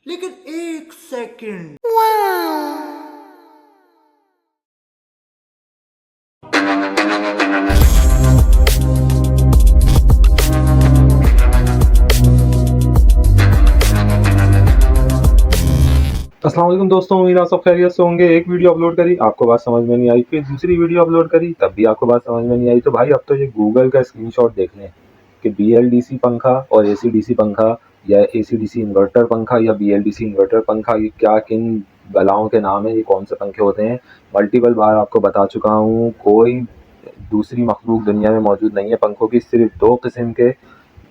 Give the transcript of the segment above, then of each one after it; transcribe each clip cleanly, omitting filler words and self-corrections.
लेकिन एक सेकंड। अस्सलाम वालेकुम दोस्तों, उम्मीद आप सब खैरियत से होंगे। एक वीडियो अपलोड करी, आपको बात समझ में नहीं आई, फिर दूसरी वीडियो अपलोड करी, तब भी आपको बात समझ में नहीं आई। तो भाई अब तो ये गूगल का स्क्रीनशॉट देख लें कि BLDC पंखा और ACDC पंखा या ACDC इन्वर्टर पंखा या BLDC इन्वर्टर पंखा, ये क्या किन बलाओं के नाम है, ये कौन से पंखे होते हैं। मल्टीपल बार आपको बता चुका हूँ, कोई दूसरी मखलूक दुनिया में मौजूद नहीं है पंखों की। सिर्फ 2 किस्म के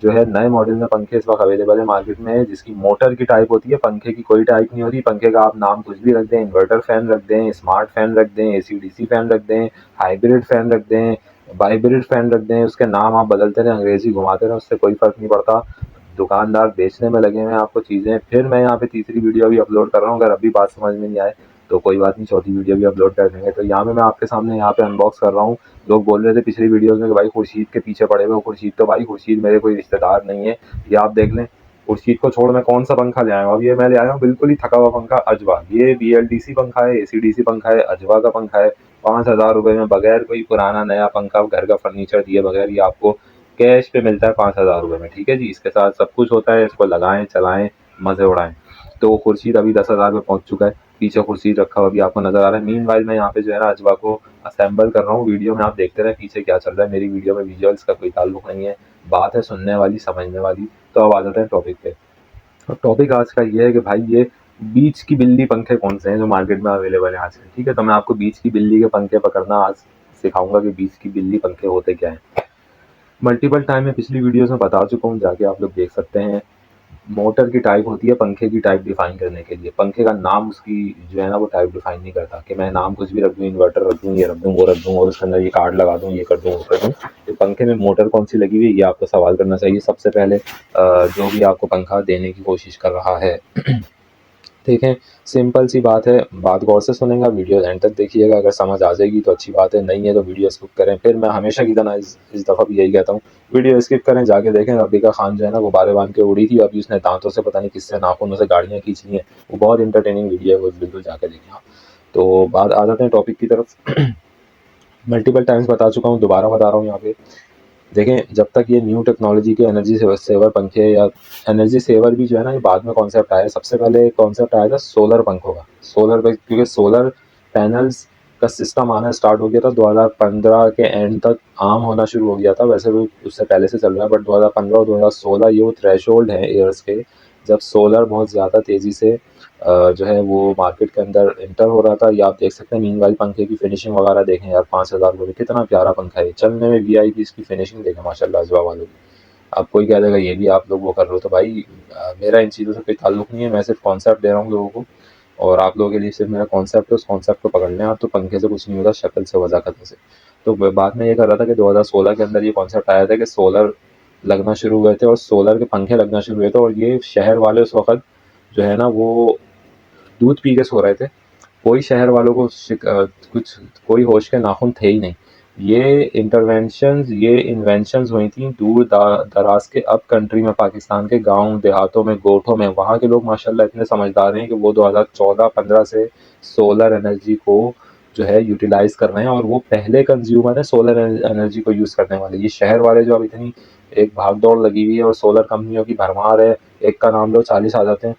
जो है नए मॉडल में पंखे इस वक्त अवेलेबल है मार्केट में, जिसकी मोटर की टाइप होती है, पंखे की कोई टाइप नहीं होती। पंखे का आप नाम कुछ भी रख दें, इन्वर्टर फैन रख दें, स्मार्ट फैन रख दें, ACDC फैन रख दें, हाइब्रिड फैन रख दें, वाइब्रिड फैन रख दें, उसके नाम आप बदलते रहें, अंग्रेजी घुमाते रहें, उससे कोई फर्क नहीं पड़ता। दुकानदार बेचने में लगे हुए हैं आपको चीज़ें। फिर मैं यहाँ पे तीसरी वीडियो भी अपलोड कर रहा हूँ, अगर अभी बात समझ में नहीं आए तो कोई बात नहीं, चौथी वीडियो भी अपलोड कर देंगे। तो यहाँ पे मैं आपके सामने यहाँ पे अनबॉक्स कर रहा हूँ। लोग बोल रहे थे पिछली वीडियोस में कि भाई खुर्शीद के पीछे पड़े हुए हो। खुर्शीद तो भाई, खुर्शीद मेरे कोई रिश्तेदार नहीं है, ये आप देख लें। खुर्शीद को छोड़ मैं कौन सा पंखा ले आया हूँ। अब ये मैं ले आया हूँ बिल्कुल ही थका हुआ पंखा, अजवा। ये BLDC पंखा है, ACDC पंखा है, अजवा का पंखा है। 5,000 रुपये में, बगैर कोई पुराना नया पंखा, घर का फर्नीचर दिए बगैर, ये आपको कैश पे मिलता है 5,000 रुपये में। ठीक है जी, इसके साथ सब कुछ होता है। इसको लगाएं, चलाएं, मज़े उड़ाएं। तो खुर्शीद अभी 10,000 पे पहुंच चुका है। पीछे खुर्शीद रखा हुआ भी आपको नजर आ रहा है। मीनवाइल मैं यहाँ पे जो है ना अजवा को असेंबल कर रहा हूँ। वीडियो में आप देखते रहे पीछे क्या चल रहा है। मेरी वीडियो में विजुअल्स का कोई ताल्लुक नहीं है, बात है सुनने वाली, समझने वाली। तो अब आ जाते हैं टॉपिक पे। और टॉपिक आज का ये है कि भाई ये बीच की बिल्ली पंखे कौन से हैं जो मार्केट में अवेलेबल है आजकल। ठीक है, तो मैं आपको बीच की बिल्ली के पंखे पकड़ना आज सिखाऊंगा कि बीच की बिल्ली पंखे होते क्या हैं। मल्टीपल टाइम में पिछली वीडियोस में बता चुका हूँ, जाके आप लोग देख सकते हैं। मोटर की टाइप होती है पंखे की टाइप डिफाइन करने के लिए। पंखे का नाम उसकी जो है ना वो टाइप डिफाइन नहीं करता कि मैं नाम कुछ भी रख दूँ, इन्वर्टर रख दूँ, ये रख दूँ, वो रख दूँ, और उसके अंदर ये कार्ड लगा दूँ, ये कर दूँ, वो कर दूँ। तो पंखे में मोटर कौन सी लगी हुई है, ये आपको सवाल करना चाहिए सबसे पहले, जो भी आपको पंखा देने की कोशिश कर रहा है। देखें, सिंपल सी बात है, बात गौर से सुनेगा, वीडियो एंड तक देखिएगा। अगर समझ आ जाएगी तो अच्छी बात है, नहीं है तो वीडियो स्किप करें। फिर मैं हमेशा की तरह इस दफ़ा भी यही कहता हूँ, वीडियो स्किप करें, जाके देखें। रबीका खान जो है ना, गुब्बारे बांध के उड़ी थी, अभी उसने दांतों से पता नहीं किससे नाखूनों से गाड़ियाँ खींच ली हैं। वो बहुत इंटरटेनिंग वीडियो है, वो बिल्कुल जाके देखें आप। तो बात आ जाते हैं टॉपिक की तरफ। मल्टीपल टाइम्स बता चुका हूँ, दोबारा बता रहा हूँ यहाँ पे। देखें, जब तक ये न्यू टेक्नोलॉजी के एनर्जी सेवर पंखे, या एनर्जी सेवर भी जो है ना, ये बाद में कॉन्सेप्ट आया है। सबसे पहले कॉन्सेप्ट आया था सोलर पंखों का। सोलर पे, क्योंकि सोलर पैनल्स का सिस्टम आना स्टार्ट हो गया था 2015 के एंड तक, आम होना शुरू हो गया था। वैसे वो उससे पहले से चल रहा है, बट 2015 और 2016 ये वो थ्रेशोल्ड है ईयर्स के, जब सोलर बहुत ज़्यादा तेज़ी से जो है वो मार्केट के अंदर इंटर हो रहा था। ये आप देख सकते हैं। मीनवाइल पंखे की फिनिशिंग वगैरह देखें यार, 5,000 रुपये में कितना प्यारा पंखा है। चलने में VIP इसकी फिनिशिंग देखें माशाल्लाह अजवा वालों की। अब कोई कह देगा ये भी आप लोग वो कर रहे हो, तो भाई मेरा इन चीज़ों से कोई ताल्लुक नहीं है। मैं सिर्फ कॉन्सेप्ट दे रहा हूँ लोगों को, और आप लोगों के लिए सिर्फ मेरा कॉन्सेप्ट है, उस कॉन्सेप्ट को पकड़ लें आप। तो पंखे से कुछ नहीं होता, शक्ल से वजाकत से। तो बात मैं ये कर रहा था कि 2016 के अंदर ये कॉन्सेप्ट आया था कि सोलर लगना शुरू हुए थे, और सोलर के पंखे लगना शुरू हुए थे। और ये शहर वाले उस वक्त जो है ना वो दूध पी के सो रहे थे। कोई शहर वालों को कुछ कोई होश के नाखून थे ही नहीं। ये इंटरवेंशंस, ये इन्वेंशंस हुई थी दूर दराज के अब कंट्री में, पाकिस्तान के गांव देहातों में, गोठों में। वहाँ के लोग माशाल्लाह इतने समझदार हैं कि वो 2014-15 से सोलर एनर्जी को जो है यूटिलाइज कर रहे हैं, और वो पहले कंज्यूमर है सोलर एनर्जी को यूज़ करने वाले। ये शहर वाले जो अब इतनी एक भाग दौड़ लगी हुई है, और सोलर कंपनियों की भरमार है, एक का नाम लो 40 आ जाते हैं।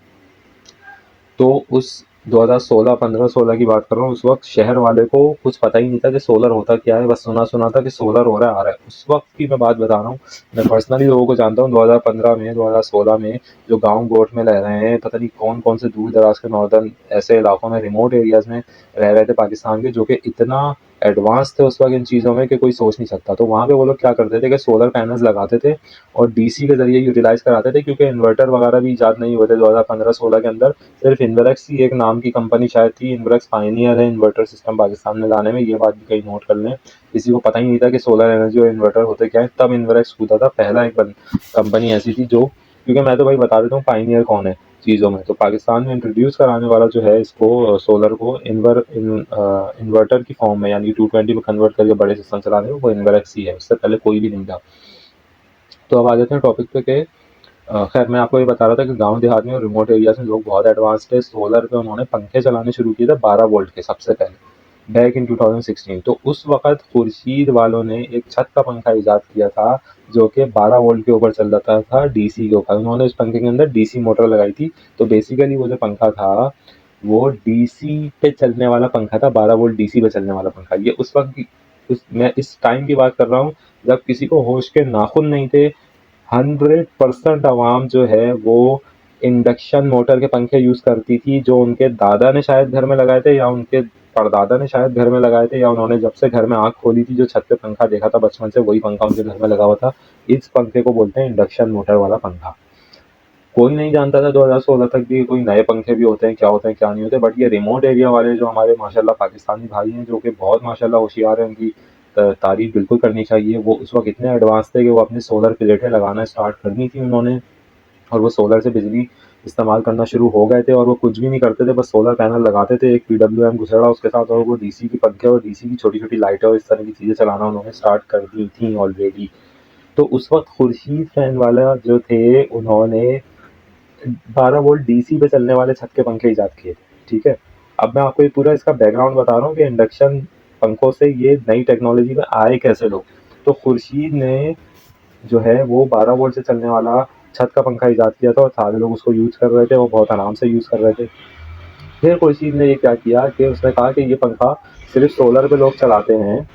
तो उस 2016-15-16 की बात कर रहा हूँ, उस वक्त शहर वाले को कुछ पता ही नहीं था कि सोलर होता क्या है। बस सुना सुना था कि सोलर हो रहा है, आ रहा है। उस वक्त की मैं बात बता रहा हूँ, मैं पर्सनली लोगों को जानता हूँ। 2015 में, 2016 में जो गांव गोठ में रह रहे हैं, पता नहीं कौन कौन से दूर दराज के नॉर्दर्न ऐसे इलाकों में, रिमोट एरियाज में रह रहे थे पाकिस्तान के, जो कि इतना एडवांस थे उस वक्त इन चीज़ों में कि कोई सोच नहीं सकता। तो वहाँ पे वो लोग क्या करते थे कि सोलर पैनल्स लगाते थे और DC के ज़रिए यूटिलाइज़ कराते थे, क्योंकि इन्वर्टर वगैरह भी ईजाद नहीं हुए थे 2015-16 के अंदर। सिर्फ इन्वर्क्स ही एक नाम की कंपनी शायद थी, इन्वर्क्स पायनियर है इन्वर्टर सिस्टम पाकिस्तान में लाने में। ये बात भी कहीं नोट कर लें, किसी को पता ही नहीं था कि सोलर एनर्जी और इन्वर्टर होते क्या है। तब इन्वर्क्स कूदा था, पहला एक कंपनी ऐसी थी जो, क्योंकि मैं तो भाई बता देता हूँ पायनियर कौन है चीज़ों में। तो पाकिस्तान में इंट्रोड्यूस कराने वाला जो है इसको, सोलर को इन्वर्टर की फॉर्म में, यानी 220 में कन्वर्ट करके बड़े सिस्टम चला रहे हो, वो इन्वर्क्स ही है। उससे पहले कोई भी नहीं था। तो अब आ जाते हैं टॉपिक पे कि खैर मैं आपको ये बता रहा था कि गांव देहात में और रिमोट एरियाज में लोग बहुत एडवांस थे। सोलर पे उन्होंने पंखे चलाने शुरू किए थे 12 वोल्ट के सबसे पहले, बैक इन 2016। तो उस वक्त खुर्शीद वालों ने एक छत का पंखा इजाद किया था जो कि 12 वोल्ट के ऊपर चल रहा था, डीसी के ऊपर। उन्होंने उस पंखे के अंदर डीसी मोटर लगाई थी। तो बेसिकली वो जो पंखा था वो डीसी पे चलने वाला पंखा था, 12 वोल्ट डीसी पे चलने वाला पंखा। ये उस वक्त मैं इस टाइम की बात कर रहा हूँ जब किसी को होश के नाखून नहीं थे। 100% आवाम जो है वो इंडक्शन मोटर के पंखे यूज़ करती थी, जो उनके दादा ने शायद घर में लगाए थे या उनके परदादा ने शायद घर में लगाए थे, या उन्होंने जब से घर में आँख खोली थी जो छत पे पंखा देखा था बचपन से, वही पंखा उनके घर में लगा हुआ था। इस पंखे को बोलते हैं इंडक्शन मोटर वाला पंखा। कोई नहीं जानता था 2016 तक भी कोई नए पंखे भी होते हैं, क्या होते हैं क्या नहीं होते। बट ये रिमोट एरिया वाले जो हमारे माशाल्लाह पाकिस्तानी भाई हैं, जो कि बहुत माशाल्लाह होशियार हैं, उनकी तारीफ बिल्कुल करनी चाहिए। वो उस वक्त इतने एडवांस थे कि वो अपनी सोलर प्लेटें लगाना स्टार्ट करनी थी उन्होंने, और वो सोलर से बिजली इस्तेमाल करना शुरू हो गए थे। और वो कुछ भी नहीं करते थे, बस सोलर पैनल लगाते थे, एक PWM घुसेड़ा उसके साथ, और वो डीसी की पंखे और डीसी की छोटी छोटी लाइटें और इस तरह की चीज़ें चलाना उन्होंने स्टार्ट कर दी थी ऑलरेडी। तो उस वक्त खुर्शीद फैन वाला जो थे, उन्होंने 12 वोल्ट डीसी पे चलने वाले छत के पंखे इजाद किए थे। ठीक है, अब मैं आपको ये पूरा इसका बैकग्राउंड बता रहा हूँ कि इंडक्शन पंखों से ये नई टेक्नोलॉजी में आए कैसे लोग। तो खुर्शीद ने जो है वो 12 वोल्ट से चलने वाला छत का पंखा इजाद किया था और सारे लोग उसको यूज़ कर रहे थे और बहुत आराम से यूज़ कर रहे थे। फिर खुर्शीद ने ये क्या किया कि उसने कहा कि ये पंखा सिर्फ सोलर पे लोग चलाते हैं,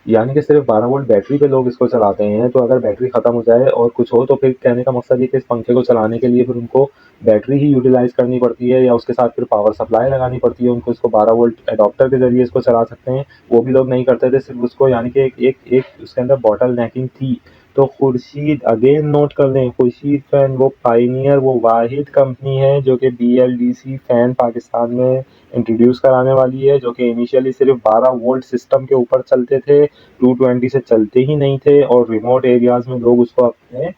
यानी कि सिर्फ 12 वोल्ट बैटरी पे लोग इसको चलाते हैं। तो अगर बैटरी ख़त्म हो जाए और कुछ हो, तो फिर कहने का मकसद ये कि इस पंखे को चलाने के लिए फिर उनको बैटरी ही यूटिलाइज़ करनी पड़ती है, या उसके साथ फिर पावर सप्लाई लगानी पड़ती है उनको। इसको 12 वोल्ट एडाप्टर के ज़रिए इसको चला सकते हैं, वो भी लोग नहीं करते थे सिर्फ उसको, यानी कि एक उसके अंदर बॉटल नेकिंग थी। तो खुर्शीद, अगेन नोट कर लें, खुर्शीद फैन वो पाइनियर, वो वाहिद कंपनी है जो कि BLDC फ़ैन पाकिस्तान में इंट्रोड्यूस कराने वाली है, जो कि इनिशियली सिर्फ 12 वोल्ट सिस्टम के ऊपर चलते थे, 220 से चलते ही नहीं थे, और रिमोट एरियाज़ में लोग उसको अपने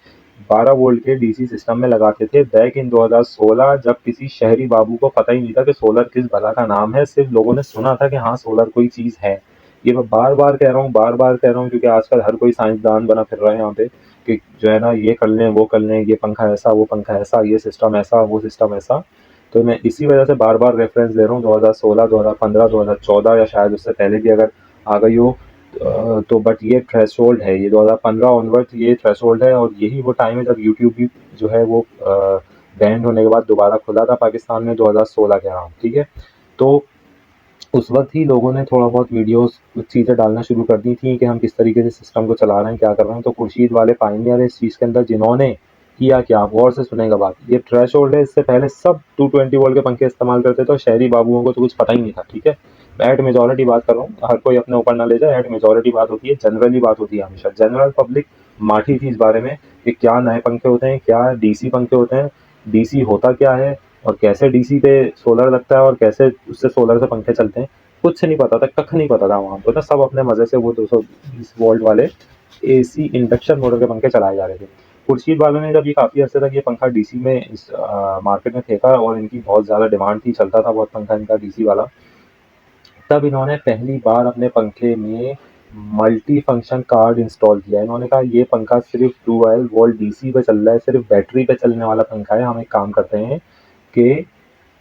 12 वोल्ट के डीसी सिस्टम में लगाते थे बैक इन 2016, जब किसी शहरी बाबू को पता ही नहीं था कि सोलर किस भला का नाम है। सिर्फ लोगों ने सुना था कि हाँ सोलर कोई चीज़ है। ये मैं बार बार कह रहा हूँ, बार बार कह रहा हूँ, क्योंकि आजकल हर कोई साइंसदान बना फिर रहा है यहाँ पे कि जो है ना, ये कर लें वो कर लें, ये पंखा ऐसा वो पंखा ऐसा, ये सिस्टम ऐसा वो सिस्टम ऐसा। तो मैं इसी वजह से बार बार रेफरेंस दे रहा हूँ 2016, 2015, 2014 या शायद उससे पहले भी अगर आ गई हो। तो बट ये थ्रेशोल्ड है, ये 2015 ऑनवर्ड ये थ्रेशोल्ड है, और यही वो टाइम है जब यूट्यूब भी जो है वो बैंड होने के बाद दोबारा खुला था पाकिस्तान में 2016 के अराउंड। ठीक है, तो उस वक्त ही लोगों ने थोड़ा बहुत वीडियोस कुछ चीज़ें डालना शुरू कर दी थी कि हम किस तरीके से सिस्टम को चला रहे हैं, क्या कर रहे हैं। तो खुर्शीद वाले पायनियर है इस चीज़ के अंदर, जिन्होंने किया क्या, गौर से सुनेगा बात। ये थ्रेशोल्ड है, इससे पहले सब 220 वोल्ट के पंखे इस्तेमाल करते थे और शहरी बाबुओं को तो कुछ पता ही नहीं था। ठीक है, मैं एट मेजोरिटी बात कर रहा हूँ, हर कोई अपने ऊपर ना ले जाए, एट मेजोरिटी बात होती है, जनरली बात होती है हमेशा। जनरल पब्लिक माठी थी इस बारे में कि क्या नए पंखे होते हैं, क्या डीसी पंखे होते हैं, डीसी होता क्या है, और कैसे डीसी पे सोलर लगता है, और कैसे उससे सोलर से पंखे चलते हैं। कुछ नहीं पता था, कख नहीं पता था वहाँ पे ना। सब अपने मज़े से वो 220 वोल्ट वाले AC इंडक्शन मोटर के पंखे चलाए जा रहे थे। खुर्शीद वालों ने जब ये काफ़ी अर्से तक ये पंखा डीसी में इस मार्केट में फेंका और इनकी बहुत ज़्यादा डिमांड थी, चलता था बहुत पंखा इनका डीसी वाला, तब इन्होंने पहली बार अपने पंखे में मल्टी फंक्शन कार्ड इंस्टॉल किया। इन्होंने कहा ये पंखा सिर्फ 12 वोल्ट डीसी पे चल रहा है, सिर्फ बैटरी पे चलने वाला पंखा है। हम एक काम करते हैं कि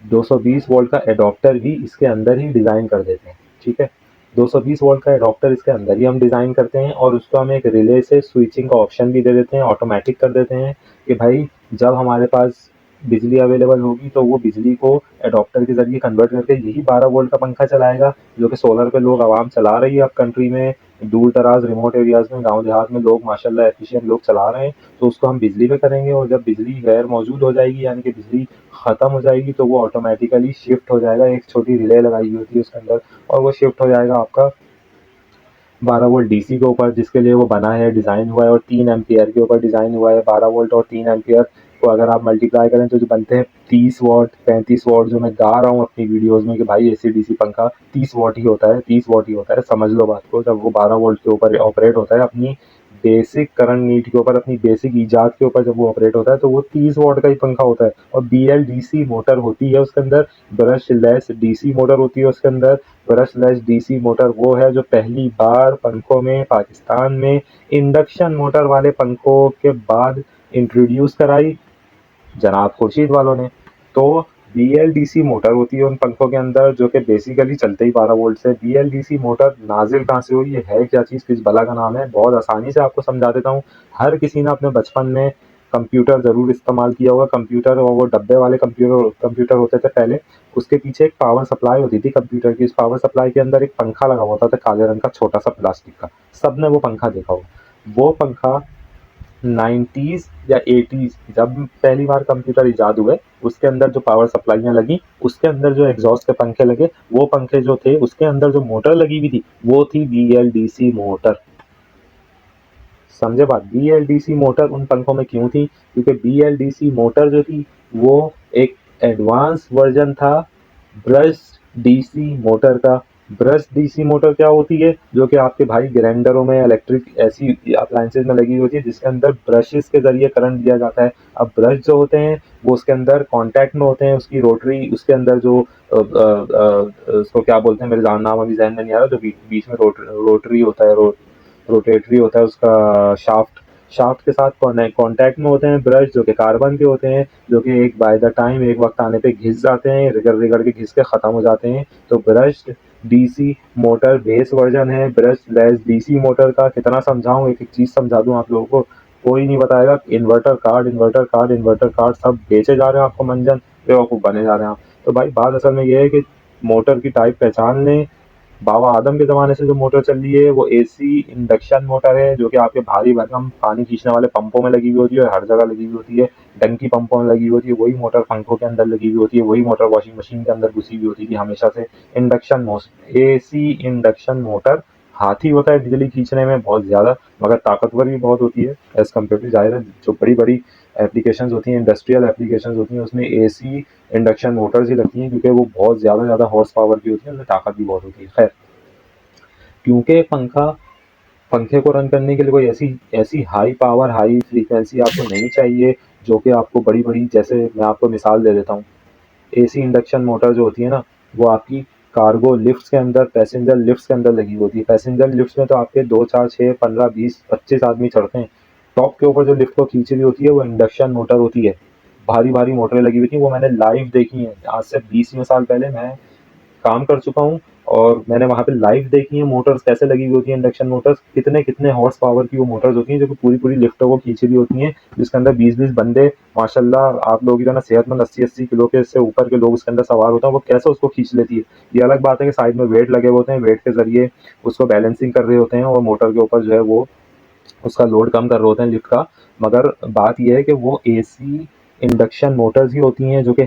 220 वोल्ट का एडाप्टर भी इसके अंदर ही डिज़ाइन कर देते हैं। ठीक है, 220 वोल्ट का एडाप्टर इसके अंदर ही हम डिज़ाइन करते हैं, और उसको हम एक रिले से स्विचिंग का ऑप्शन भी दे देते हैं, ऑटोमेटिक कर देते हैं कि भाई जब हमारे पास बिजली अवेलेबल होगी तो वो बिजली को एडाप्टर के ज़रिए कन्वर्ट करके यही 12 वोल्ट का पंखा चलाएगा, जो कि सोलर पे लोग आवाम चला रही है अब कंट्री में। दूर दराज रिमोट एरियाज़ में, गाँव देहात में लोग माशाल्लाह एफिशिएंट लोग चला रहे हैं। तो उसको हम बिजली पे करेंगे, और जब बिजली गैर मौजूद हो जाएगी, यानी कि बिजली ख़त्म हो जाएगी, तो वो ऑटोमेटिकली शिफ्ट हो जाएगा। एक छोटी रिले लगाई हुई होती है उसके अंदर, और वो शिफ्ट हो जाएगा आपका 12 वोल्ट डीसी के ऊपर, जिसके लिए वो बना है, डिज़ाइन हुआ है, और 3 एम्पियर के ऊपर डिज़ाइन हुआ है। 12 वोल्ट और 3 एम्पियर को अगर आप मल्टीप्लाई करें तो जो बनते हैं 30 वॉट 35 वॉट, जो मैं गा रहा हूँ अपनी वीडियोज़ में कि भाई AC DC पंखा 30 वॉट ही होता है, 30 वॉट ही होता है। समझ लो बात को, जब वो 12 वोल्ट के ऊपर ऑपरेट होता है अपनी बेसिक करंट नीड के ऊपर, अपनी बेसिक ईजाद के ऊपर जब वो ऑपरेट होता है तो वो 30 वॉट का ही पंखा होता है। और BLDC मोटर होती है उसके अंदर, ब्रश लेस DC मोटर होती है उसके अंदर। ब्रश लेस DC मोटर वो है जो पहली बार पंखों में, पाकिस्तान में इंडक्शन मोटर वाले पंखों के बाद इंट्रोड्यूस कराई जनाब खुर्शीद वालों ने। तो BLDC मोटर होती है उन पंखों के अंदर जो कि बेसिकली चलते ही 12 वोल्ट से। BLDC मोटर नाजिल कहाँ से हुई, ये है क्या चीज़, किस बला का नाम है, बहुत आसानी से आपको समझा देता हूँ। हर किसी ने अपने बचपन में कंप्यूटर ज़रूर इस्तेमाल किया होगा। कंप्यूटर, और वो डब्बे वाले कंप्यूटर होते थे पहले, उसके पीछे एक पावर सप्लाई होती थी कंप्यूटर की। इस पावर सप्लाई के अंदर एक पंखा लगा होता था काले रंग का, छोटा सा प्लास्टिक का। सबने वो पंखा देखा होगा। वो पंखा 90s या 80s जब पहली बार कंप्यूटर इजाद हुए, उसके अंदर जो पावर सप्लाइयाँ लगी, उसके अंदर जो एग्जॉस्ट के पंखे लगे, वो पंखे जो थे उसके अंदर जो मोटर लगी हुई थी वो थी BLDC मोटर। समझे बात? BLDC मोटर उन पंखों में क्यों थी? क्योंकि BLDC मोटर जो थी वो एक एडवांस वर्जन था ब्रश DC मोटर का। ब्रश DC मोटर क्या होती है? जो कि आपके भाई ग्राइंडरों में, इलेक्ट्रिक ऐसी अप्लायंसेज में लगी होती है जिसके अंदर ब्रशेस के जरिए करंट दिया जाता है। अब ब्रश जो होते हैं वो उसके अंदर कांटेक्ट में होते हैं, उसकी रोटरी, उसके अंदर जो उसको क्या बोलते हैं, मेरे नाम अभी जहन में नहीं आ रहा, जो बीच में रोटरी होता है, रोटेटरी होता है उसका शाफ्ट। शाफ्ट के साथ कांटेक्ट में होते हैं ब्रश जो कि कार्बन के होते हैं, जो कि एक बाय द टाइम एक वक्त आने पे घिस जाते हैं, रिगड़ रिगड़ के घिस के ख़त्म हो जाते हैं। तो brush DC motor base version है ब्रश लेस DC मोटर का। कितना समझाऊं, एक एक चीज़ समझा दूं आप लोगों को, कोई नहीं बताएगा। Inverter card, inverter card, inverter card सब बेचे जा रहे हैं आपको मंजन, बेवकूफ़ बने जा रहे हैं आप। तो भाई बात असल में ये है कि मोटर की टाइप पहचान लें। बाबा आदम के ज़माने से जो मोटर चल रही है वो AC इंडक्शन मोटर है, जो कि आपके भारी भरकम पानी खींचने वाले पंपों में लगी हुई होती है और हर जगह लगी हुई होती है। टंकी पंपों में लगी हुई होती है, वही मोटर पंखों के अंदर लगी हुई होती है, वही मोटर वॉशिंग मशीन के अंदर घुसी हुई होती थी हमेशा से। AC इंडक्शन मोटर हाथी होता है बिजली खींचने में बहुत ज़्यादा, मगर ताकतवर भी बहुत होती है एज़ कम्पेयर टू, जाहिर है जो बड़ी बड़ी एप्लीकेशंस होती हैं, इंडस्ट्रियल एप्लीकेशंस होती हैं, उसमें AC इंडक्शन मोटर्स ही लगती हैं क्योंकि वो बहुत ज़्यादा हॉर्स पावर की होती है, उनमें ताकत भी बहुत होती है। खैर, क्योंकि पंखे को रन करने के लिए कोई ऐसी ऐसी हाई पावर, हाई फ्रीक्वेंसी आपको नहीं चाहिए जो कि आपको बड़ी बड़ी, जैसे मैं आपको मिसाल दे देता हूँ, AC इंडक्शन मोटर जो होती है ना वो आपकी कार्गो लिफ्ट्स के अंदर, पैसेंजर लिफ्ट्स के अंदर लगी होती है। पैसेंजर लिफ्ट्स में तो आपके 2 4 6 15 20 25 आदमी चढ़ते हैं। टॉप के ऊपर जो लिफ्ट को खींच रही होती है वो इंडक्शन मोटर होती है। भारी भारी मोटरें लगी हुई थी, वो मैंने लाइव देखी हैं। आज से 20 साल पहले मैं काम कर चुका हूँ और मैंने वहाँ पे लाइव देखी है मोटर्स कैसे लगी हुई होती है, इंडक्शन मोटर्स कितने कितने हॉर्स पावर की वो मोटर्स होती हैं जो कि पूरी पूरी लिफ्टों को खींच रही होती हैं, जिसके अंदर 20-20 बंदे माशाल्लाह आप लोगों की तरह सेहतमंद 80-80 किलो के से ऊपर के लोग उसके अंदर सवार होते हैं। वो कैसे उसको खींच लेती है, ये अलग बात है कि साइड में वेट लगे होते हैं, वेट के जरिए उसको बैलेंसिंग कर रहे होते हैं और मोटर के ऊपर जो है वो उसका लोड कम कर रहे होते हैं लिफ्ट का। मगर बात यह है कि वो AC इंडक्शन मोटर्स ही होती हैं जो कि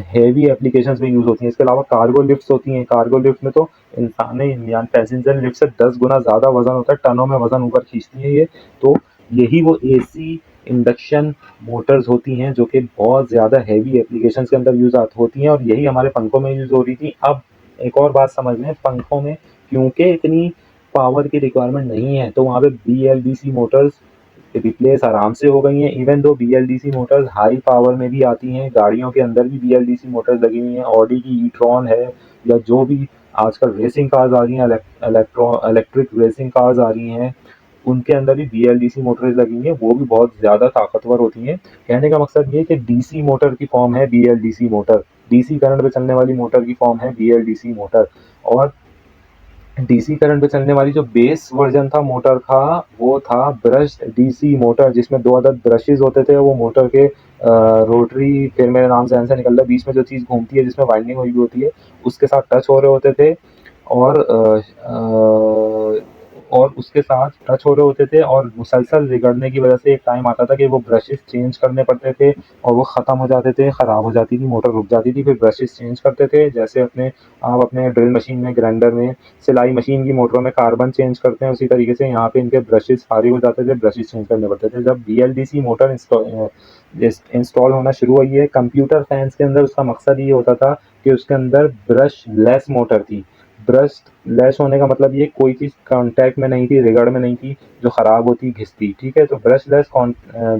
हेवी एप्लीकेशंस में यूज़ होती हैं। इसके अलावा कार्गो लिफ्ट्स होती हैं। कार्गो लिफ्ट में तो इंसानी यानी पैसेंजर लिफ्ट से 10 गुना ज़्यादा वजन होता है, टनों में वजन ऊपर खींचती है ये। तो यही वो AC इंडक्शन मोटर्स होती हैं जो कि बहुत ज़्यादा हेवी एप्लीकेशंस के अंदर यूज़ होती हैं और यही हमारे पंखों में यूज़ हो रही थी। अब एक और बात समझ लें, पंखों में क्योंकि इतनी पावर की रिक्वायरमेंट नहीं है तो वहाँ पे BLDC मोटर्स रिप्लेस आराम से हो गई हैं। Even though BLDC Motors high power में भी आती हैं, गाड़ियों के अंदर भी BLDC मोटर्स लगी हुई हैं। ऑडी की ई-ट्रॉन है या जो भी आजकल रेसिंग कार्स आ रही हैं, इलेक्ट्रिक रेसिंग कार्स आ रही हैं, उनके अंदर भी BLDC मोटर्स लगी हुई हैं, वो भी बहुत ज़्यादा ताकतवर होती हैं। कहने का मकसद ये है कि DC मोटर की फॉर्म है BLDC मोटर, DC करंट पे चलने वाली मोटर की फॉर्म है BLDC मोटर। और DC करंट पे चलने वाली जो बेस वर्जन था मोटर का वो था ब्रश DC मोटर, जिसमें 2 अदद ब्रशेस होते थे। वो मोटर के रोटरी, फिर मेरे नाम से निकल रहा है, बीच में जो चीज़ घूमती है जिसमें वाइंडिंग हुई भी होती है, उसके साथ टच हो रहे होते थे। और और उसके साथ टच हो रहे होते थे और मुसलसल रिगड़ने की वजह से एक टाइम आता था कि वो ब्रशेस चेंज करने पड़ते थे और वो ख़त्म हो जाते थे, ख़राब हो जाती थी, मोटर रुक जाती थी, फिर ब्रशेस चेंज करते थे। जैसे आप अपने ड्रिल मशीन में, ग्राइंडर में, सिलाई मशीन की मोटरों में कार्बन चेंज करते हैं, उसी तरीके से यहाँ पे इनके ब्रशेस फारिग हो जाते थे, ब्रशेस चेंज करने पड़ते थे। जब BLDC मोटर इंस्टॉल होना शुरू हुई है कंप्यूटर साइंस के अंदर, उसका मकसद ये होता था कि उसके अंदर ब्रश लेस मोटर थी। ब्रश लैश होने का मतलब ये कोई चीज़ कांटेक्ट में नहीं थी, रिगड़ में नहीं थी जो ख़राब होती घिसती, ठीक है। तो brush less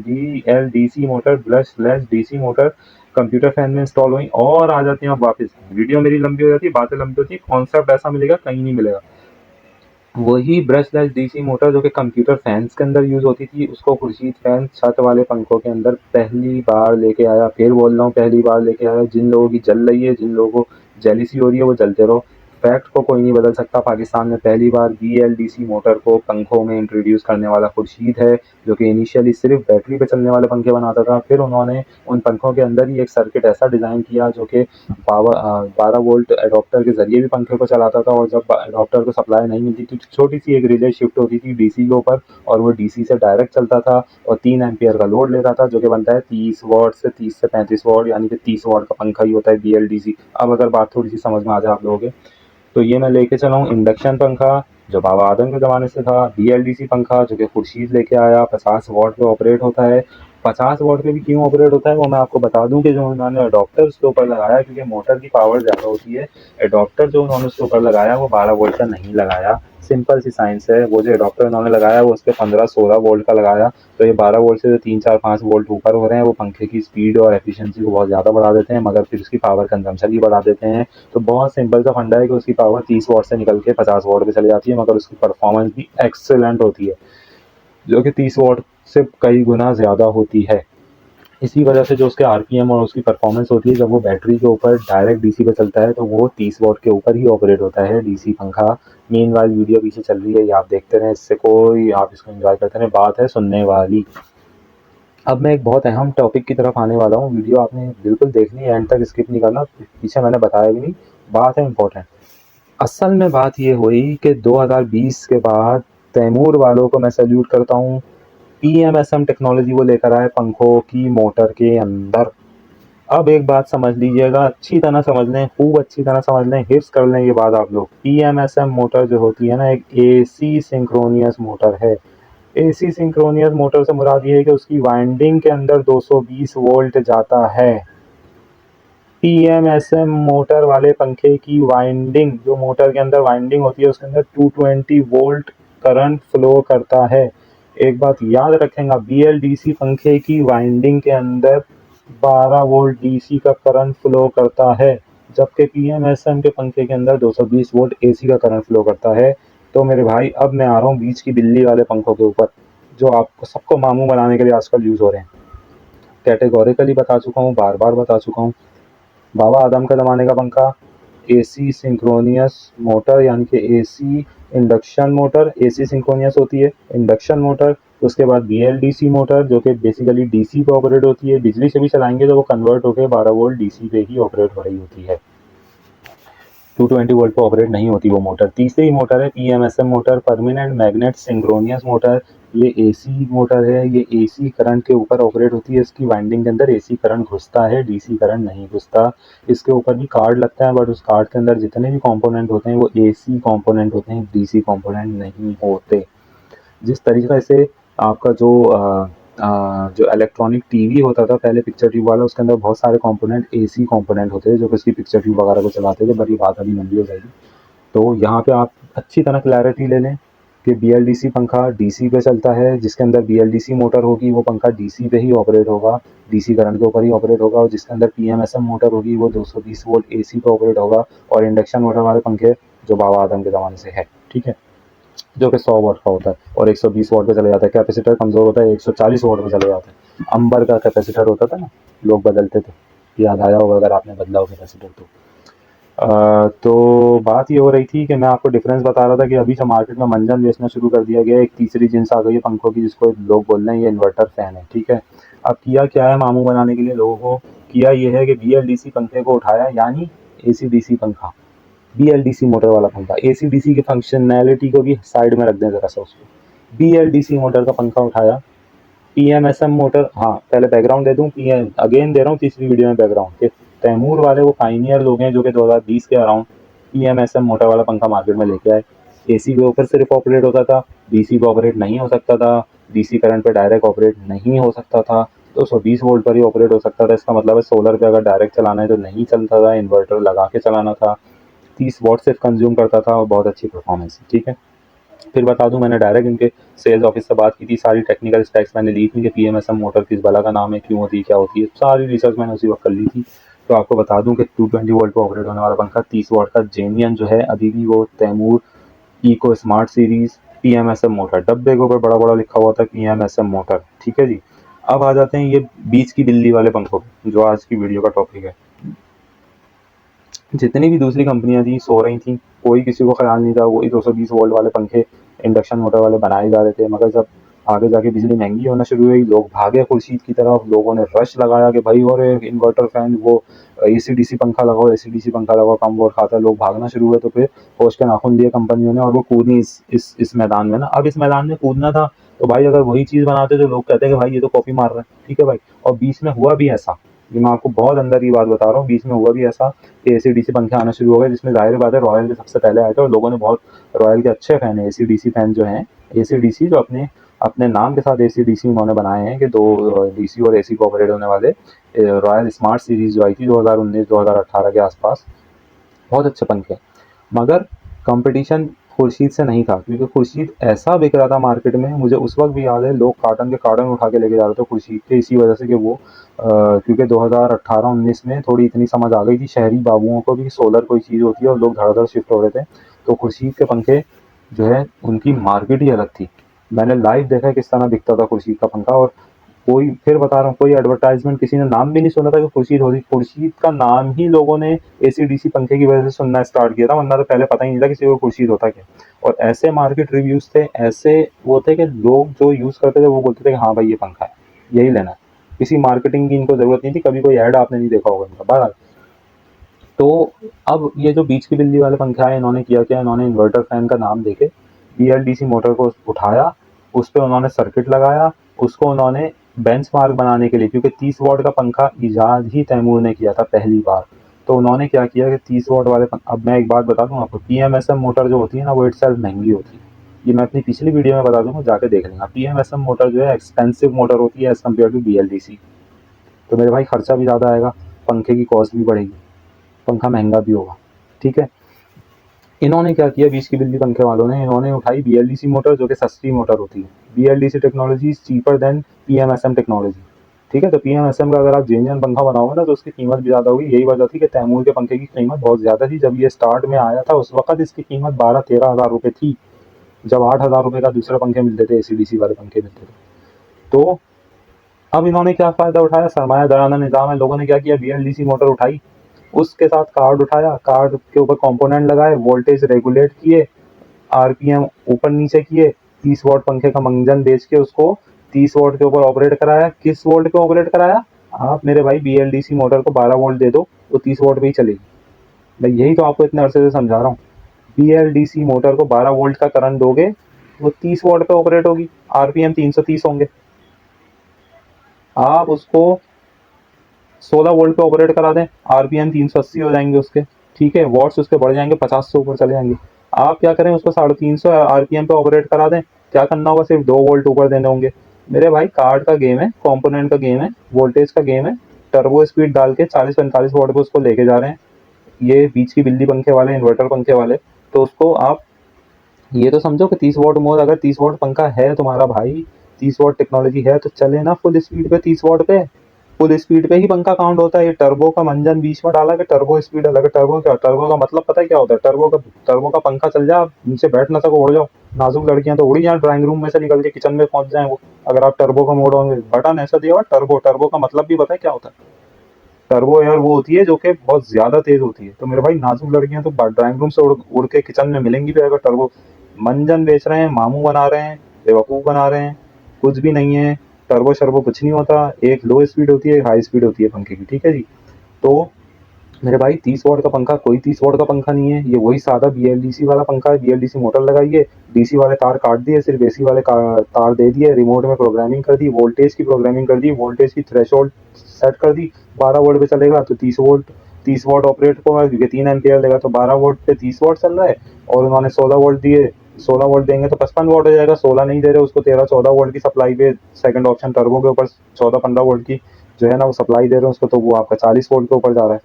BLDC motor, brush less DC motor computer fan में इंस्टॉल हुई और आ जाती हैं अब वापस। वीडियो मेरी लंबी हो जाती है, बातें लंबी होती है, कॉन्सेप्ट ऐसा मिलेगा कहीं नहीं मिलेगा। वही ब्रशलेस डीसी मोटर जो कि कंप्यूटर फैंस के अंदर यूज होती थी, उसको खुर्शीद फैन छत वाले पंखों के अंदर पहली बार लेके आया। फिर बोल रहा हूँ, पहली बार लेके आया। जिन लोगों की जल रही है, जिन लोगों को जेलिसी हो रही है, वो जलते रहो। फैक्ट को कोई नहीं बदल सकता। पाकिस्तान में पहली बार BLDC मोटर को पंखों में इंट्रोड्यूस करने वाला खुर्शीद है, जो कि इनिशियली सिर्फ बैटरी पे चलने वाले पंखे बनाता था। फिर उन्होंने उन पंखों के अंदर ही एक सर्किट ऐसा डिज़ाइन किया जो कि पावर 12 वोल्ट एडॉप्टर के जरिए भी पंखे को चलाता था। और जब एडॉप्टर को सप्लाई नहीं मिलती थी, छोटी सी एक रिले शिफ्ट होती थी DC के ऊपर, और वो DC से डायरेक्ट चलता था और 3 एम्पियर का लोड लेता था, जो कि बनता है 30 वाट से 35 वाट, यानी कि 30 वाट का पंखा ही होता है BLDC। अब अगर बात थोड़ी सी समझ में आ जाए आप लोगों के, तो ये मैं लेके चला हूँ इंडक्शन पंखा जो बाबा आदम के ज़माने से था, BLDC पंखा जो कि खुर्शीद लेके आया, 50 वाट पे ऑपरेट होता है। 50 वाट पे भी क्यों ऑपरेट होता है वो मैं आपको बता दूं कि जो उन्होंने अडॉप्टर उसके ऊपर लगाया, क्योंकि मोटर की पावर ज़्यादा होती है, अडॉप्टर जो उन्होंने उसके ऊपर लगाया वो 12 वोल्ट का नहीं लगाया। सिंपल सी साइंस है, वो जो अडॉप्टर उन्होंने लगाया वो उसके 15-16 वोल्ट का लगाया। तो ये 12 वोल्ट से जो 3-4-5 वोल्ट ऊपर हो रहे हैं वो पंखे की स्पीड और एफिशिएंसी को बहुत ज़्यादा बढ़ा देते हैं, मगर फिर उसकी पावर कंजम्पशन भी बढ़ा देते हैं। तो बहुत सिंपल सा फंडा है कि उसकी पावर 30 वाट से निकल के 50 वाट पे चली जाती है, मगर उसकी परफॉर्मेंस भी एक्सेलेंट होती है, जो कि 30 वाट से कई गुना ज़्यादा होती है। इसी वजह से जो उसके RPM और उसकी परफॉर्मेंस होती है, जब वो बैटरी के ऊपर डायरेक्ट DC पे चलता है तो वो 30 वाट के ऊपर ही ऑपरेट होता है DC पंखा। मीन वाइल वीडियो पीछे चल रही है, ये आप देखते रहें, इससे कोई, आप इसको एंजॉय करते रहें, बात है सुनने वाली। अब मैं एक बहुत अहम टॉपिक की तरफ आने वाला हूँ, वीडियो आपने बिल्कुल देखनी है, एंड तक स्किप नहीं करना, पीछे मैंने बताया भी नहीं, बात है इंपॉर्टेंट। असल में बात ये हुई कि 2020 के बाद तैमूर वालों को मैं सैल्यूट करता हूँ। PMSM टेक्नोलॉजी वो लेकर आए पंखों की मोटर के अंदर। अब एक बात समझ लीजिएगा, अच्छी तरह समझ लें, खूब अच्छी तरह समझ लें, हिफ्स कर लें ये बात आप लोग। PMSM मोटर जो होती है ना, एक AC सिंक्रोनियस मोटर है। AC सिंक्रोनियस मोटर से मुराद ये है कि उसकी वाइंडिंग के अंदर 220 वोल्ट जाता है। PMSM मोटर वाले पंखे की वाइंडिंग, जो मोटर के अंदर वाइंडिंग होती है, उसके अंदर 220 वोल्ट करंट फ्लो करता है। एक बात याद रखेंगे, BLDC पंखे की वाइंडिंग के अंदर 12 वोल्ट DC का करंट फ्लो करता है, जबकि PMSM के पंखे के अंदर 220 वोल्ट AC का करंट फ्लो करता है। तो मेरे भाई, अब मैं आ रहा हूँ बीच की बिल्ली वाले पंखों के ऊपर, जो आपको सबको मामू बनाने के लिए आजकल यूज़ हो रहे हैं। कैटेगोरिकली बता चुका हूँ, बार बार बता चुका हूँ, बाबा आदम के ज़माने का पंखा AC सिंक्रोनियस मोटर, यानी कि AC induction motor. AC synchronous होती है, इंडक्शन मोटर। उसके बाद BLDC मोटर जो कि बेसिकली DC पे ऑपरेट होती है, बिजली से भी चलाएंगे तो वो कन्वर्ट होकर 12 वोल्ट DC पे ही ऑपरेट हो रही होती है, 220 वोल्ट पर ऑपरेट नहीं होती वो मोटर। तीसरी मोटर है PMSM motor, permanent magnet synchronous motor. ये AC मोटर है, ये AC करंट के ऊपर ऑपरेट होती है। इसकी वाइंडिंग के अंदर AC करंट घुसता है, DC करंट नहीं घुसता। इसके ऊपर भी कार्ड लगता है, बट उस कार्ड के अंदर जितने भी कंपोनेंट होते हैं वो AC कंपोनेंट होते हैं, DC कंपोनेंट नहीं होते। जिस तरीके से आपका जो इलेक्ट्रॉनिक टीवी होता था पहले, पिक्चर ट्यूब वाला, उसके अंदर बहुत सारे कंपोनेंट AC कंपोनेंट होते थे जो कि उसकी पिक्चर ट्यूब वगैरह को चलाते थे, बट ये बात अभी लंबी हो जाएगी। तो यहाँ पे आप अच्छी तरह क्लैरिटी ले लें कि BLDC पंखा DC पे चलता है, जिसके अंदर BLDC मोटर होगी वो पंखा DC पे ही ऑपरेट होगा, DC करंट के ऊपर ही ऑपरेट होगा। और जिसके अंदर PMSM मोटर होगी वो 220 वोल्ट AC पे ऑपरेट होगा। और इंडक्शन मोटर वाले पंखे जो बाबा आदम के ज़माने से है, ठीक है, जो कि 100 वाट का होता है और 120 वाट पे चले जाता है। कैपेसिटर कमज़ोर होता है, 140 वाट पे चले जाता है। अंबर का कैपेसिटर होता था ना, लोग बदलते थे, याद आया होगा अगर आपने बदला हो कैपेसिटर तो। तो बात ये हो रही थी कि मैं आपको डिफरेंस बता रहा था कि अभी जो मार्केट में मंजन बेचना शुरू कर दिया गया है, एक तीसरी जिन्स आ गई है पंखों की, जिसको लोग बोल रहे हैं ये इन्वर्टर फैन है, ठीक है। अब किया क्या है मामू बनाने के लिए लोगों को, किया ये है कि BLDC पंखे को उठाया, यानी AC-DC पंखा, BLDC मोटर वाला पंखा, AC-DC की फंक्शनैलिटी को भी साइड में रख दें ज़रा सा, उसको BLDC मोटर का पंखा उठाया। PMSM मोटर, हाँ पहले बैकग्राउंड दे दूँ, अगेन दे रहा हूँ तीसरी वीडियो में बैकग्राउंड, कि तैमूर वाले वो पाइनियर लोग हैं जो कि 2020 के अराउंड PMSM मोटर वाला पंखा मार्केट में लेके आए। AC के ऊपर सिर्फ ऑपरेट होता था, DC पे ऑपरेट नहीं हो सकता था, DC करंट पे डायरेक्ट ऑपरेट नहीं हो सकता था, 220 वोल्ट पर ही ऑपरेट हो सकता था। इसका मतलब है सोलर पे अगर डायरेक्ट चलाना है तो नहीं चलता था, इन्वर्टर लगा के चलाना था। 30 वॉट सिर्फ कंज्यूम करता था और बहुत अच्छी परफॉर्मेंस, ठीक है। फिर बता दूं, मैंने डायरेक्ट इनके सेल्स ऑफिस से बात की थी, सारी टेक्निकल स्पेक्स मैंने ली थी कि पीएमएसएम मोटर किस बला का नाम है, क्यों होती है, क्या होती है, सारी रिसर्च मैंने उसी वक्त कर ली थी। तो आपको बता दूं कि 220 वोल्ट पर ऑपरेट होने वाला पंखा 30 वॉट का जेनियन जो है अभी भी वो तैमूर eco smart series PMSM motor, डब्बे के ऊपर बड़ा बड़ा लिखा हुआ था पीएमएसएम मोटर, ठीक है जी। अब आ जाते हैं ये बीच की बिल्ली वाले पंखों पे, जो आज की वीडियो का टॉपिक है। जितनी भी दूसरी कंपनियां थी सो रही थी, कोई किसी को ख्याल नहीं था, वही 220 वोल्ट वाले पंखे इंडक्शन मोटर वाले बनाए जा रहे थे। मगर जब आगे जाके बिजली महंगी होना शुरू हुई, लोग भागे खुर्शीद की तरफ, लोगों ने रश लगाया कि भाई और इन्वर्टर फैन, वो एसी-डीसी पंखा लगाओ, एसी-डीसी पंखा लगाओ, कम वोल्ट खाता है। लोग भागना शुरू हुए, तो फिर होश के नाखून लिए कंपनियों ने और वो कूदी इस मैदान में ना। अब इस मैदान में कूदना था तो भाई अगर वही चीज़ बनाते तो लोग कहते हैं कि भाई ये तो कॉपी मार रहा है, ठीक है भाई। और बीच में हुआ भी ऐसा, ये मैं आपको बहुत अंदर की बात बता रहा हूँ, बीच में हुआ भी ऐसा कि एसी-डीसी पंखे आना शुरू हो गए, जिसमें ज़ाहिर बात है रॉयल के सबसे पहले आए थे और लोगों ने बहुत, रॉयल के अच्छे फैन है एसी-डीसी फैन जो हैं, एसी-डीसी जो अपने अपने नाम के साथ एसी-डीसी उन्होंने बनाए हैं कि दो डीसी और एसी को ऑपरेट होने वाले रॉयल स्मार्ट सीरीज जो आई थी 2019-2018 के आसपास, बहुत अच्छे पंखे। मगर कंपटीशन खुर्शीद से नहीं था, क्योंकि खुर्शीद ऐसा बिक रहा था मार्केट में, मुझे उस वक्त भी याद है लोग कार्टन के कार्टन उठा के लेके जा रहे थे खुर्शीद के, इसी वजह से कि वो क्योंकि 2018-19 में थोड़ी इतनी समझ आ गई थी शहरी बाबुओं को भी कि सोलर कोई चीज़ होती है और लोग धड़ धड़ शिफ्ट हो रहे थे। तो खुर्शीद के पंखे जो है उनकी मार्केट ही अलग थी। मैंने लाइव देखा किस तरह बिकता था खुर्शीद का पंखा। और कोई, फिर बता रहा हूँ, कोई एडवर्टाइजमेंट किसी ने नाम भी नहीं सुना था कि खुर्शीद होती। खुर्शीद का नाम ही लोगों ने एसी-डीसी पंखे की वजह से सुनना स्टार्ट किया था, वरना तो पहले पता ही नहीं था किसी को खुर्शीद होता क्या। और ऐसे मार्केट रिव्यूज थे, ऐसे वो थे कि लोग जो यूज करते थे वो बोलते थे कि हाँ भाई ये पंखा है, यही लेना है। किसी मार्केटिंग की इनको जरूरत नहीं थी, कभी कोई ऐड आपने नहीं देखा होगा इनका। बहरहाल, तो अब ये जो बीच की बिल्ली वाले पंखे आए, इन्होंने किया क्या, इन्होंने इन्वर्टर फैन का नाम देके बीएलडीसी मोटर को उठाया, उस पर उन्होंने सर्किट लगाया, उसको उन्होंने बेंचमार्क बनाने के लिए, क्योंकि 30 वॉट का पंखा ईजाद ही तैमूर ने किया था पहली बार। तो उन्होंने क्या किया कि 30 वॉट वाले अब मैं एक बात बता दूं आपको, पीएमएसएम मोटर जो होती है ना वो इटसेल्फ महंगी होती है। ये मैं अपनी पिछली वीडियो में बता दूंगा, जाके देख लेना। पीएमएसएम मोटर जो है एक्सपेंसिव मोटर होती है एज कम्पेयर टू बीएलडीसी। तो मेरे भाई खर्चा भी ज़्यादा आएगा, पंखे की कॉस्ट भी बढ़ेगी, पंखा महंगा भी होगा, ठीक है। इन्होंने क्या किया बीच की बिल्ली पंखे वालों ने, इन्होंने उठाई बीएलडीसी मोटर, जो कि सस्ती मोटर होती है। BLDC technology is cheaper than PMSM technology, ठीक है। तो पीएमएसएम का अगर आप जेन्युइन पंखा बनाओगे ना तो उसकी कीमत भी ज़्यादा होगी। यही वजह थी कि तैमूर के पंखे की कीमत बहुत ज़्यादा थी। जब ये स्टार्ट में आया था उस वक्त इसकी कीमत 12-13 हज़ार रुपये थी, जब 8 हज़ार रुपये का दूसरे पंखे मिलते थे, एसी-डीसी वाले पंखे मिलते थे। तो अब इन्होंने क्या फ़ायदा उठाया, सरमायादाराना निज़ाम है, लोगों ने क्या किया, बीएलडीसी मोटर उठाई, उसके साथ कार्ड उठाया, कार्ड के ऊपर कंपोनेंट लगाए, वोल्टेज रेगुलेट किए, आरपीएम ऊपर नीचे किए, 30 वॉट पंखे का मंजन बेच के उसको 30 वॉट के ऊपर ऑपरेट कराया। किस वोल्ट पे ऑपरेट कराया, आप मेरे भाई बीएलडीसी मोटर को 12 वोल्ट दे दो तो 30 वॉट पे ही चलेगी। मैं यही तो आपको इतने अरसे से समझा रहा हूँ। बीएलडीसी मोटर को 12 वोल्ट का करंट दोगे वो 30 वॉट पे ऑपरेट होगी, आरपीएम 330 होंगे। आप उसको 16 वोल्ट पे ऑपरेट करा दें, आरपीएम 380 हो जाएंगे उसके, ठीक है। वॉट्स उसके बढ़ जाएंगे, 50 से ऊपर चले जाएंगे। आप क्या करें, उसको 350 आरपीएम पे ऑपरेट करा दें, क्या करना होगा, सिर्फ 2 वोल्ट ऊपर देने होंगे। मेरे भाई कार्ड का गेम है, कंपोनेंट का गेम है, वोल्टेज का गेम है। टर्बो स्पीड डाल के 40-45 वोल्ट पे उसको लेके जा रहे हैं ये बीच की बिल्ली पंखे वाले, इन्वर्टर पंखे वाले। तो उसको आप ये तो समझो कि 30 वॉट मोड, अगर 30 वॉट पंखा है तुम्हारा भाई, 30 वॉट टेक्नोलॉजी है तो चले ना फुल स्पीड पे 30 वॉट पे। फुल स्पीड पे ही पंखा काउंट होता है। ये टर्बो का मंजन बीच में डाला कि टर्बो स्पीड अलग है। टर्बो क्या, टर्बो का मतलब पता है क्या होता है, टर्बो का पंखा चल जाए, आप नीचे बैठ ना सको, उड़ जाओ। नाजुक लड़कियां तो उड़ी जाए, ड्राइंग रूम में से निकल के किचन में पहुंच जाए वो, अगर आप टर्बो का मोड होंगे। बटन ऐसा दिया हुआ टर्बो, टर्बो का मतलब भी पता है क्या होता है। टर्बो एयर वो होती है जो कि बहुत ज्यादा तेज होती है। तो मेरे भाई नाजुक लड़कियां तो ड्राइंग रूम से उड़ के किचन में मिलेंगी फिर, अगर टर्बो मंजन बेच रहे हैं, मामू बना रहे हैं, बेवकूफ़ बना रहे हैं, कुछ भी नहीं है। टर्बो शर्बो कुछ नहीं होता, एक लो स्पीड होती है, एक हाई स्पीड होती है पंखे की, ठीक है जी। तो मेरे भाई 30 वॉट का पंखा कोई 30 वॉट का पंखा नहीं है, ये वही सादा बीएलडीसी वाला पंखा है। बीएलडीसी मोटर लगाइए, डीसी वाले तार काट दिए, सिर्फ एसी वाले तार दे दिए, रिमोट में प्रोग्रामिंग कर दी, वोल्टेज की प्रोग्रामिंग कर दी, वोल्टेज की थ्रेशोल्ड सेट कर दी। 12 वोल्ट पे चलेगा तो 30 वॉट ऑपरेट होगा, क्योंकि 3 एम्पियर लेगा तो 12 वोल्ट पे 30 वॉट चल रहा है। और उन्होंने 16 वोल्ट दिए, 16 वोल्ट देंगे तो 55 वोल्ट हो जाएगा। 16 नहीं दे रहे उसको, 13-14 वोल्ट की सप्लाई पे, सेकंड ऑप्शन टर्बो के ऊपर 14-15 वोल्ट की जो है ना वो सप्लाई दे रहे हैं उसको, तो वो आपका 40 वोल्ट के ऊपर जा रहा है,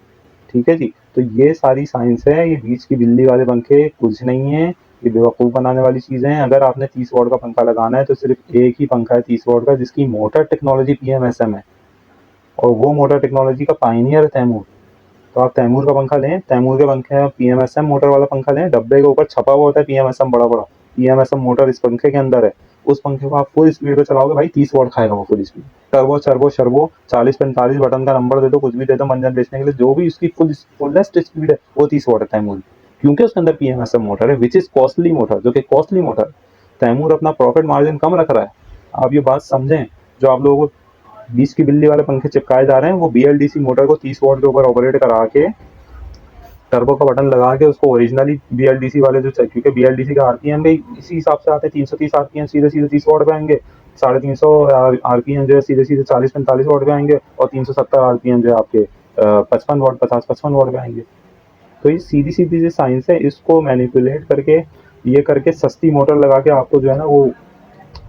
ठीक है जी। तो ये सारी साइंस है, ये बीच की बिल्ली वाले पंखे कुछ नहीं है, ये बेवकूफ़ बनाने वाली चीज़ें हैं। अगर आपने 30 वॉट का पंखा लगाना है तो सिर्फ एक ही पंखा है 30 वॉट का, जिसकी मोटर टेक्नोलॉजी पीएमएसएम है, और वो मोटर टेक्नोलॉजी का पायनियर है तैमूर। तो आप तैमूर का पंखा लें, तैमूर के पंखे पीएमएसएम मोटर वाला पंखा लें, डब्बे के ऊपर छपा हुआ होता है पीएमएसएम बड़ा बड़ा, पीएमएसएम मोटर इस पंखे के अंदर है। उस पंखे को आप फुल स्पीड पे चलाओगे भाई 30 वॉट खाएगा वो फुल स्पीड। टर्बो चर्बो शर्बो 40-45 बटन का नंबर दे दो, कुछ भी दे दो मंजन बेचने के लिए, जो भी उसकी फुलेस्ट स्पीड है वो 30 वॉट है तैमूर, क्योंकि उसके अंदर पीएमएसएम मोटर है, विच इज कॉस्टली मोटर, जो कि कॉस्टली मोटर। तैमूर अपना प्रॉफिट मार्जिन कम रख रहा है, आप ये बात समझें। जो आप लोगों को 20 की बिल्ली वाले पंखे चिपकाए जा रहे हैं, वो बीएलडीसी मोटर को 30 वॉट के ऊपर ऑपरेट करा के, टर्बो का बटन लगा के उसको ओरिजिनली बीएलडीसी वाले जो, क्योंकि बीएलडीसी का आरपीएम भी इसी हिसाब से आते हैं, 330 आरपीएम सीधे सीधे 30 वॉट पे आएंगे, 350 आरपीएम जो है सीधे सीधे 40-45 वॉट पे आएंगे, और 370 आरपीएम जो है आपके 55 वॉट 50-55 वॉट पे आएंगे। तो ये सीधी सीधी जो साइंस है, इसको मैनिपुलेट करके, ये करके सस्ती मोटर लगा के आपको जो है ना वो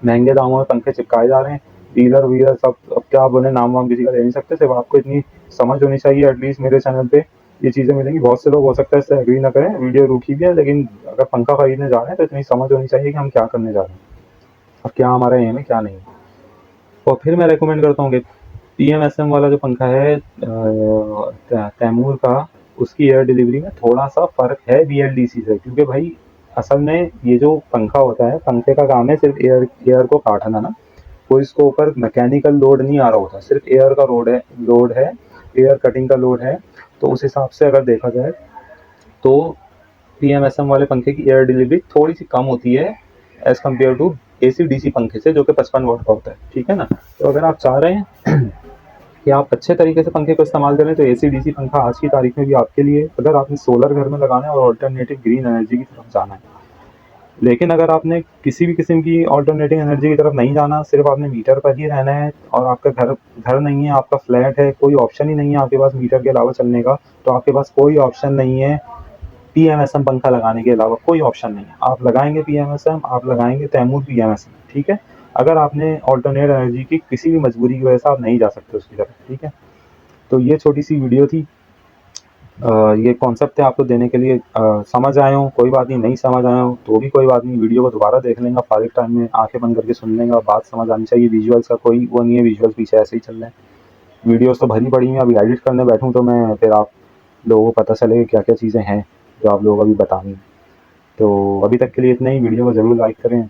महंगे दामों में पंखे चिपकाए जा रहे हैं। डीलर वीलर सब, अब क्या बोले, नाम वाम किसी का ले नहीं सकते, सिर्फ आपको इतनी समझ होनी चाहिए। एटलीस्ट मेरे चैनल पे ये चीज़ें मिलेंगी, बहुत से लोग हो सकता है इससे एग्री ना करें, वीडियो रुकी भी है, लेकिन अगर पंखा खरीदने जा रहे हैं तो इतनी समझ होनी चाहिए कि हम क्या करने जा रहे हैं और क्या हमारा एम है क्या नहीं। और फिर मैं रेकमेंड करता हूँ कि पीएमएसएम वाला जो पंखा है तैमूर का, उसकी एयर डिलीवरी में थोड़ा सा फ़र्क है बीएलडीसी से, क्योंकि भाई असल में ये जो पंखा होता है, पंखे का काम है सिर्फ एयर को काटना ना, कोई इसके ऊपर मैकेनिकल लोड नहीं आ रहा होता, सिर्फ एयर का लोड है, एयर कटिंग का लोड है। तो उस हिसाब से अगर देखा जाए तो पीएमएसएम वाले पंखे की एयर डिलीवरी थोड़ी सी कम होती है as compare to AC DC पंखे से, जो कि 55 वॉट का होता है, ठीक है ना। तो अगर आप चाह रहे हैं कि आप अच्छे तरीके से पंखे को इस्तेमाल करें, तो एसी डीसी पंखा आज की तारीख में भी आपके लिए, अगर आपने सोलर घर में लगाना है और ऑल्टरनेटिव ग्रीन एनर्जी की तरफ जाना है। लेकिन अगर आपने किसी भी किस्म की ऑल्टरनेटिव एनर्जी की तरफ नहीं जाना, सिर्फ आपने मीटर पर ही रहना है, और आपका घर नहीं है, आपका फ्लैट है, कोई ऑप्शन ही नहीं है आपके पास मीटर के अलावा चलने का, तो आपके पास कोई ऑप्शन नहीं है पीएमएसएम पंखा लगाने के अलावा, कोई ऑप्शन नहीं है। आप लगाएंगे पीएमएसएम, आप लगाएंगे तैमूर पीएमएसएम, ठीक है। अगर आपने ऑल्टरनेट एनर्जी की किसी भी मजबूरी की वजह से आप नहीं जा सकते उसकी तरफ, ठीक है। तो ये छोटी सी वीडियो थी, ये कॉन्सेप्ट है आपको देने के लिए। समझ आए हो कोई बात नहीं, नहीं समझ आए हो तो भी कोई बात नहीं, वीडियो को दोबारा देख लेंगे, फारिग टाइम में आंखें बंद करके सुन लेंगे, बात समझ आनी चाहिए। विजुअल्स का कोई वो नहीं है, विजुअल्स पीछे ऐसे ही चल रहे हैं, वीडियोस तो भरी पड़ी हैं। अभी एडिट करने बैठूँ तो मैं, फिर आप लोगों को पता चलेगा क्या क्या चीज़ें हैं जो आप लोगों को अभी बतानी। तो अभी तक के लिए इतना ही, वीडियो को ज़रूर लाइक करें।